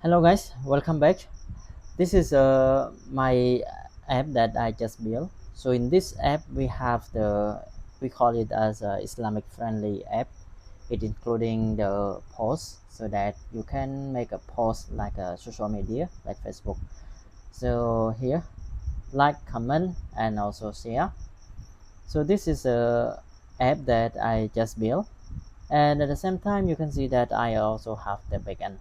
Hello guys, welcome back. This is my app that I just built. So in this app we call it as a Islamic friendly app. It including the post so that you can make a post like a social media like Facebook. So here like, comment and also share. So this is a app that I just built, and at the same time you can see that I also have the backend.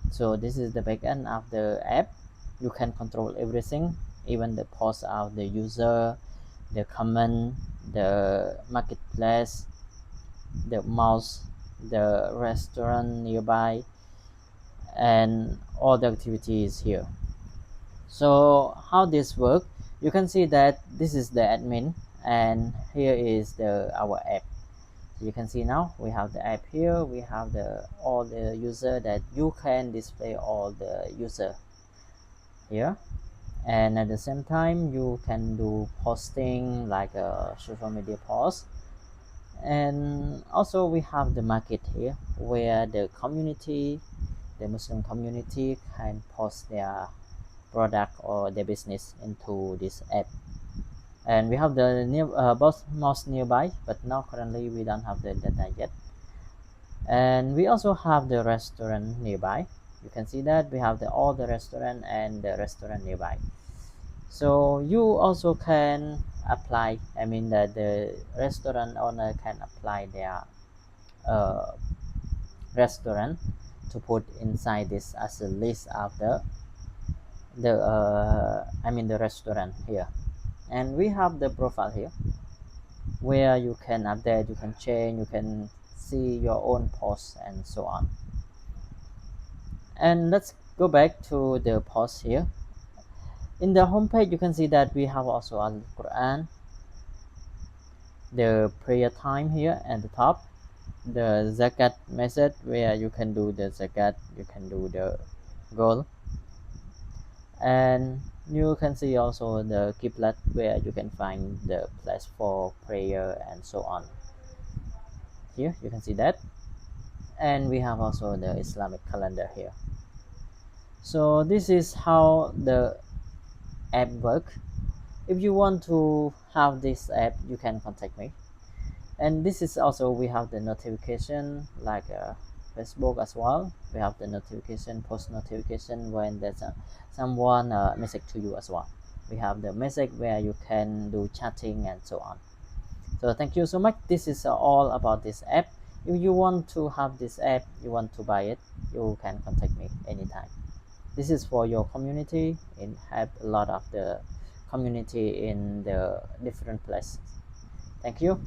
So this is the backend of the app. You can control everything, even the post of the user, the comment, the marketplace, the mouse, the restaurant nearby, and all the activities here. So how this work, you can see that this is the admin, and here is the our app. So you can see now we have the app here. We have the all the user that you can display all the user here, and at the same time you can do posting like a social media post. And also we have the market here where the Muslim community can post their product or their business into this app. And we have the both most nearby, but now currently we don't have the data yet. And we also have the restaurant nearby. You can see that we have all the restaurant and the restaurant nearby. So you also can apply, I mean that the restaurant owner can apply their uh, restaurant to put inside this as a list of the restaurant here. And we have the profile here where you can update, you can change, you can see your own posts and so on. And let's go back to the post here. In the homepage you can see that we have also Al Quran, the prayer time here at the top, the zakat method where you can do the zakat, you can do the goal, and you can see also the Qiblat where you can find the place for prayer and so on. Here you can see that, and we have also the Islamic calendar here. So this is how the app work. If you want to have this app, you can contact me. And this is also we have the notification like Facebook as well. We have the notification, post notification when there's someone message to you as well. We have the message where you can do chatting and so on. So thank you so much. This is all about this app. If you want to have this app, you want to buy it, you can contact me anytime. This is for your community and have a lot of the community in the different places. Thank you.